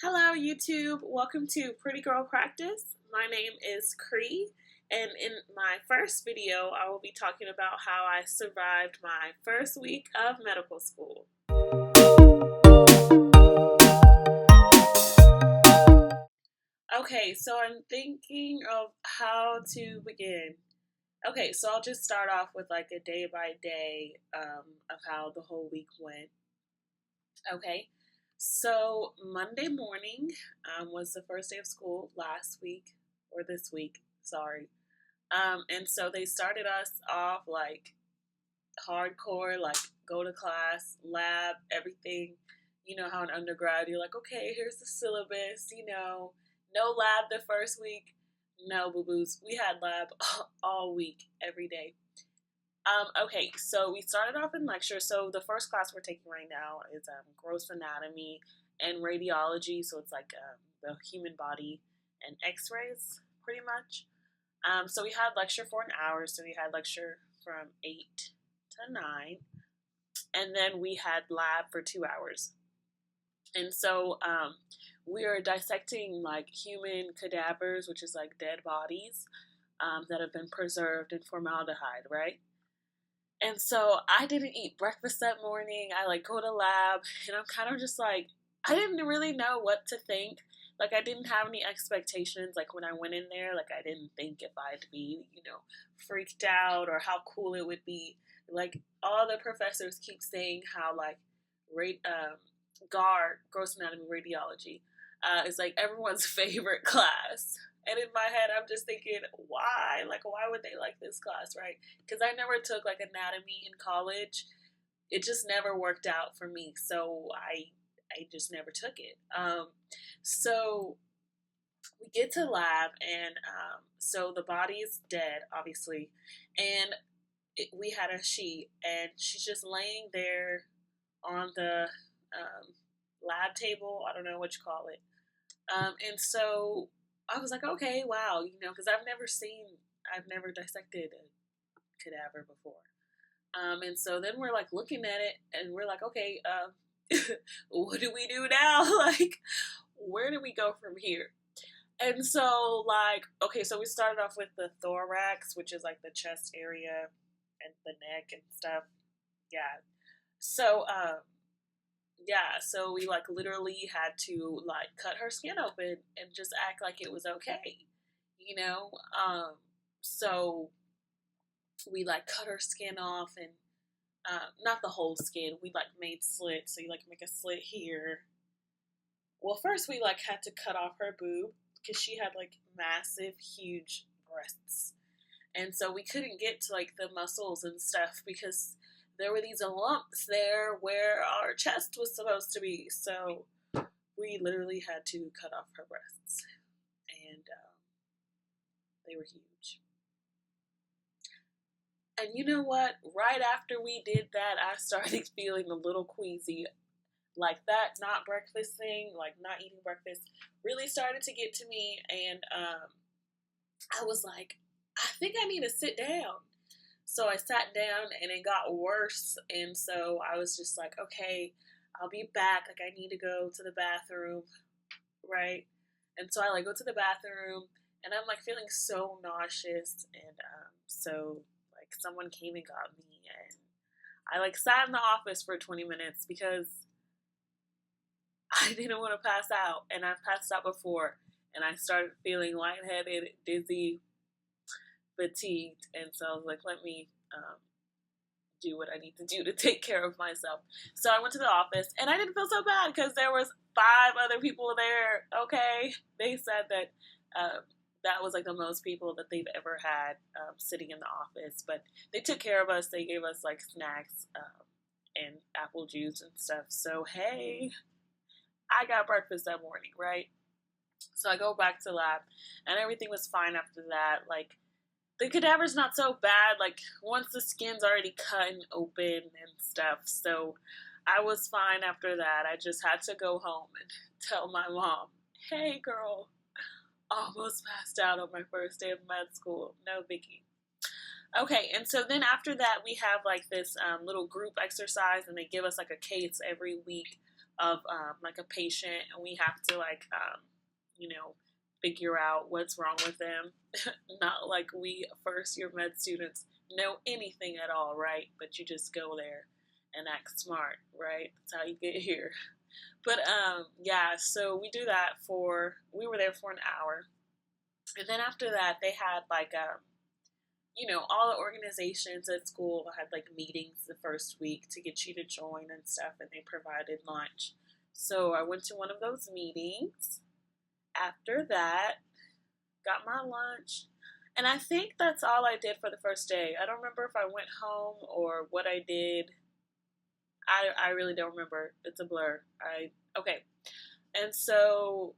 Hello YouTube, welcome to Pretty Girl Practice. My name is Cree, and in my first video I will be talking about how I survived my first week of medical school. Okay, so I'm thinking of how to begin. Okay, so I'll just start off with like a day by day of how the whole week went. Okay, so Monday morning was the first day of school last week, or this week, sorry. And so they started us off like hardcore, like go to class, lab, everything. You know how in undergrad you're like, okay, here's the syllabus, no lab the first week. No, boo boos. We had lab all week, every day. Okay, so we started off in lecture. So the first class we're taking right now is gross anatomy and radiology. So it's like the human body and x-rays, pretty much. So we had lecture for an hour. So we had lecture from 8 to 9. And then we had lab for 2 hours. And so we are dissecting like human cadavers, which is like dead bodies that have been preserved in formaldehyde, right? And so I didn't eat breakfast that morning. I like go to lab and I'm kind of just like, I didn't really know what to think. Like I didn't have any expectations. Like when I went in there, like I didn't think if I'd be, freaked out or how cool it would be. Like all the professors keep saying how like GAR, gross anatomy radiology, is like everyone's favorite class. And in my head, I'm just thinking, why? Like, why would they like this class, right? Because I never took like anatomy in college. It just never worked out for me, so I just never took it. So we get to lab, and so the body is dead, obviously, and we had a sheet, and she's just laying there on the lab table. I don't know what you call it. And so I was like, okay, wow, because I've never dissected a cadaver before. And so then we're like looking at it and we're like, okay, what do we do now? Like, where do we go from here? And so like, okay, so we started off with the thorax, which is like the chest area and the neck and stuff. Yeah. So, so we like literally had to like cut her skin open and just act like it was okay, you know? So we like cut her skin off and not the whole skin. We like made slits. So you like make a slit here. Well, first we like had to cut off her boob because she had like massive, huge breasts. And so we couldn't get to like the muscles and stuff because there were these lumps there where our chest was supposed to be. So we literally had to cut off her breasts. And they were huge. And you know what? Right after we did that, I started feeling a little queasy. Like that not breakfast thing, like not eating breakfast, really started to get to me. And I was like, I think I need to sit down. So I sat down and it got worse. And so I was just like, okay, I'll be back. Like I need to go to the bathroom, right? And so I like go to the bathroom and I'm like feeling so nauseous. And so like someone came and got me and I like sat in the office for 20 minutes because I didn't want to pass out. And I've passed out before and I started feeling lightheaded, dizzy, fatigued, and so I was like, let me do what I need to do to take care of myself. So I went to the office, and I didn't feel so bad because there was 5 other people there. Okay, they said that that was like the most people that they've ever had sitting in the office, but they took care of us. They gave us like snacks and apple juice and stuff. So hey, I got breakfast that morning, right? So I go back to lab, and everything was fine after that. Like, the cadaver's not so bad, like, once the skin's already cut and open and stuff, so I was fine after that. I just had to go home and tell my mom, hey girl, almost passed out on my first day of med school, no biggie. Okay, and so then after that, we have like this little group exercise, and they give us like a case every week of like a patient, and we have to like you know, figure out what's wrong with them. Not like we first year med students know anything at all, right? But you just go there and act smart, right? That's how you get here. But yeah, so we were there for an hour. And then after that they had like all the organizations at school had like meetings the first week to get you to join and stuff, and they provided lunch. So I went to one of those meetings. After that, got my lunch, and I think that's all I did for the first day. I don't remember if I went home or what I did. I really don't remember. It's a blur. Okay. And so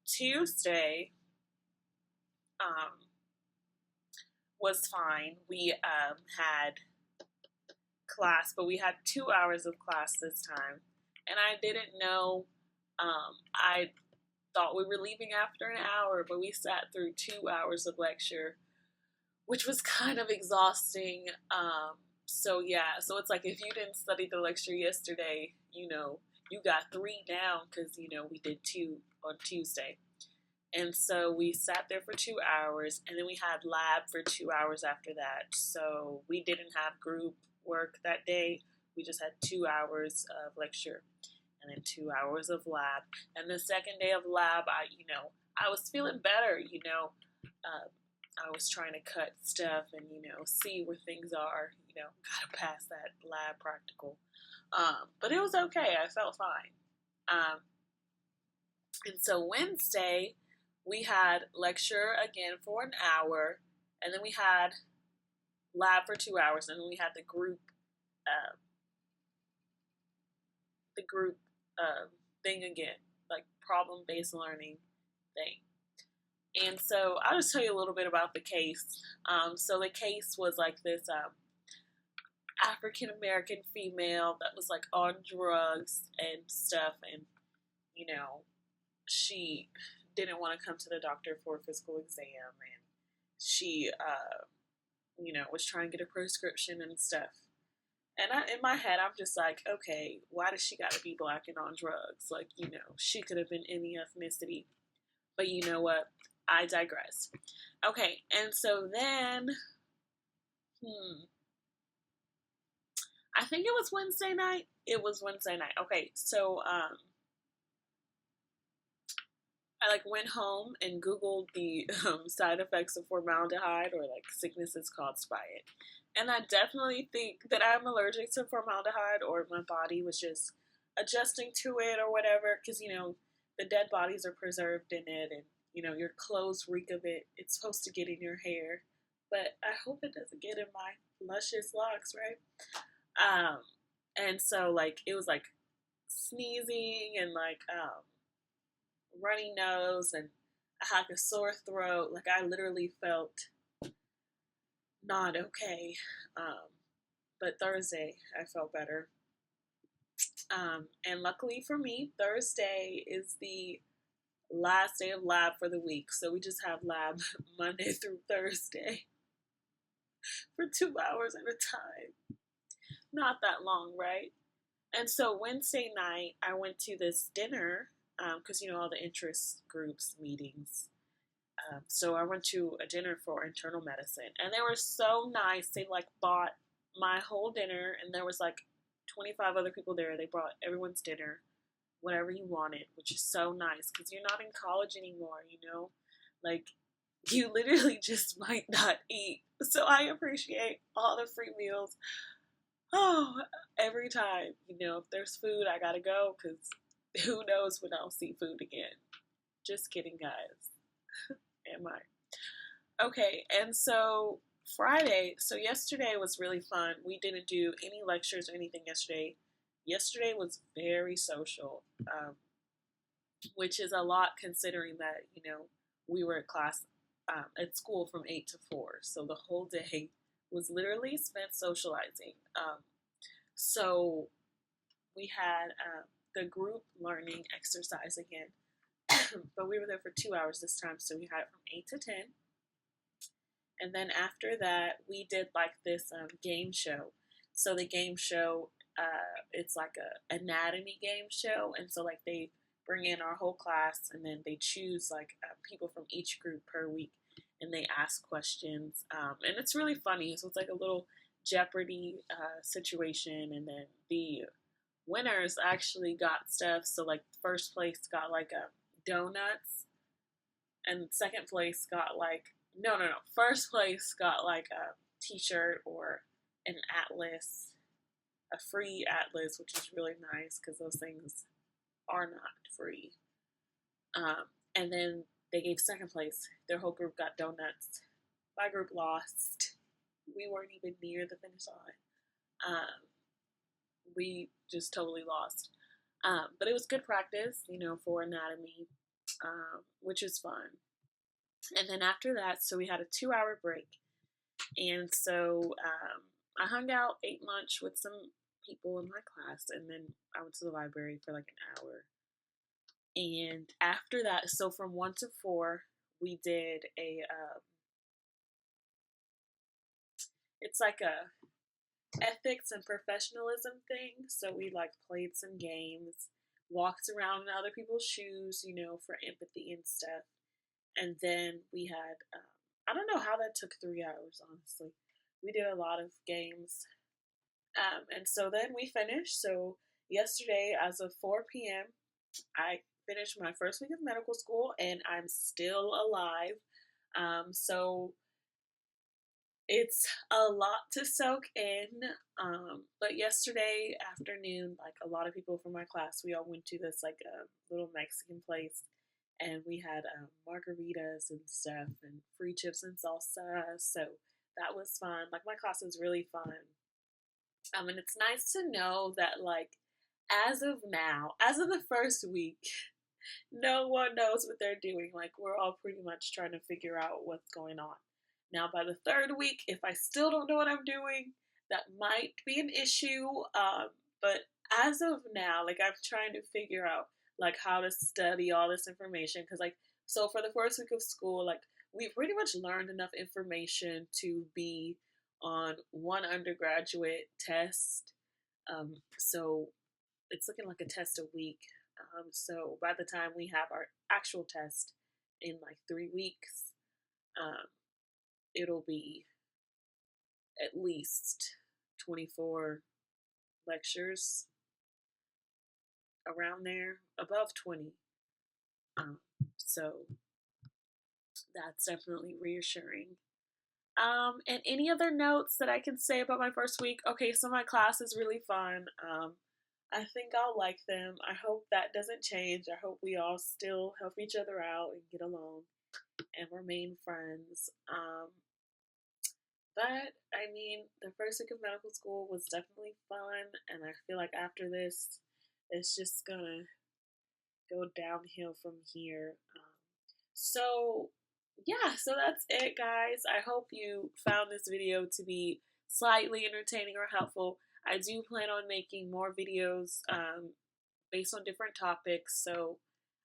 Tuesday was fine. We had class, but we had 2 hours of class this time. And I didn't know, I thought we were leaving after an hour, but we sat through 2 hours of lecture, which was kind of exhausting. So yeah, so it's like if you didn't study the lecture yesterday, you got 3 down because, we did 2 on Tuesday. And so we sat there for 2 hours, and then we had lab for 2 hours after that. So we didn't have group work that day. We just had 2 hours of lecture and then 2 hours of lab. And the second day of lab, I was feeling better, I was trying to cut stuff and, see where things are, gotta pass that lab practical. But it was okay. I felt fine. And so Wednesday, we had lecture again for an hour, and then we had lab for 2 hours, and then we had the group thing again, like problem-based learning thing. And so I'll just tell you a little bit about the case. So the case was like this African-American female that was like on drugs and stuff, and she didn't want to come to the doctor for a physical exam, and she was trying to get a prescription and stuff. And in my head, I'm just like, okay, why does she got to be black and on drugs? Like, she could have been any ethnicity. But you know what? I digress. Okay, and so then, I think it was Wednesday night. It was Wednesday night. Okay, so I like went home and Googled the side effects of formaldehyde, or like sicknesses caused by it. And I definitely think that I'm allergic to formaldehyde, or my body was just adjusting to it or whatever, because, the dead bodies are preserved in it, and, your clothes reek of it. It's supposed to get in your hair, but I hope it doesn't get in my luscious locks, right? And so, like, it was, like, sneezing and, like, runny nose, and I had a sore throat. Like, I literally felt not okay. But Thursday, I felt better. And luckily for me, Thursday is the last day of lab for the week. So we just have lab Monday through Thursday for 2 hours at a time. Not that long, right? And so Wednesday night, I went to this dinner because, all the interest groups meetings. So I went to a dinner for internal medicine, and they were so nice. They like bought my whole dinner, and there was like 25 other people there. They brought everyone's dinner, whatever you wanted, which is so nice because you're not in college anymore, like you literally just might not eat. So I appreciate all the free meals. Oh, every time, if there's food, I gotta go because who knows when I'll see food again. Just kidding, guys. Am I? Okay, and so Friday, so yesterday was really fun. We didn't do any lectures or anything yesterday. Yesterday was very social, which is a lot considering that, we were at class at school from 8 to 4. So the whole day was literally spent socializing. So we had the group learning exercise again. But we were there for 2 hours this time, so we had it from 8 to 10. And then after that, we did like this game show. So the game show it's like a anatomy game show, and so like they bring in our whole class, and then they choose like people from each group per week, and they ask questions, and it's really funny. So it's like a little Jeopardy situation, and then the winners actually got stuff. So like first place got like a donuts, and second place got like no, first place got like a t-shirt or an atlas, a free atlas, which is really nice because those things are not free. And then they gave second place. Their whole group got donuts. My group lost. We weren't even near the finish line. We just totally lost. But it was good practice, for anatomy, which is fun. And then after that, so we had a 2-hour break. And so I hung out, ate lunch with some people in my class, and then I went to the library for like an hour. And after that, so from 1 to 4, we did it's like a ethics and professionalism thing. So we like played some games, walked around in other people's shoes, for empathy and stuff. And then we had, I don't know how that took 3 hours, honestly. We did a lot of games. And so then we finished. So yesterday, as of 4 p.m., I finished my first week of medical school, and I'm still alive. So it's a lot to soak in. But yesterday afternoon, like a lot of people from my class, we all went to this like little Mexican place, and we had margaritas and stuff, and free chips and salsa. So that was fun. Like my class was really fun. And it's nice to know that like as of now, as of the first week, no one knows what they're doing. Like we're all pretty much trying to figure out what's going on. Now by the third week, if I still don't know what I'm doing, that might be an issue. But as of now, like I'm trying to figure out like how to study all this information. Cause like, so for the first week of school, like we pretty much learned enough information to be on one undergraduate test. So it's looking like a test a week. So by the time we have our actual test in like 3 weeks, it'll be at least 24 lectures, around there, above 20. So that's definitely reassuring. And any other notes that I can say about my first week? Okay, so my class is really fun. I think I'll like them. I hope that doesn't change. I hope we all still help each other out and get along and remain friends. But I mean, the first week of medical school was definitely fun, and I feel like after this, it's just gonna go downhill from here. So yeah, so that's it, guys. I hope you found this video to be slightly entertaining or helpful. I do plan on making more videos based on different topics, so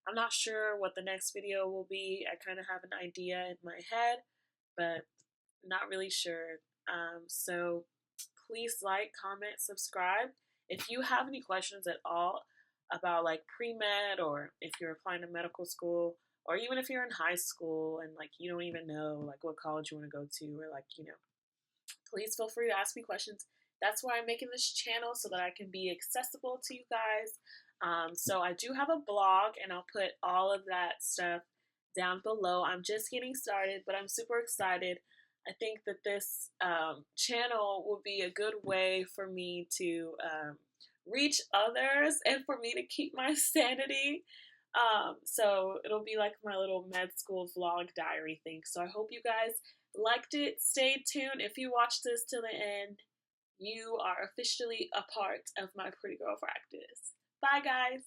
I'm not sure what the next video will be. I kind of have an idea in my head, but not really sure. So please like, comment, subscribe. If you have any questions at all about like pre-med, or if you're applying to medical school, or even if you're in high school and like you don't even know like what college you want to go to, or like, please feel free to ask me questions. That's why I'm making this channel, so that I can be accessible to you guys. So I do have a blog, and I'll put all of that stuff down below. I'm just getting started, but I'm super excited. I think that this channel will be a good way for me to reach others and for me to keep my sanity. So it'll be like my little med school vlog diary thing. So I hope you guys liked it. Stay tuned. If you watch this till the end, you are officially a part of my Pretty Girl Practice. Bye, guys.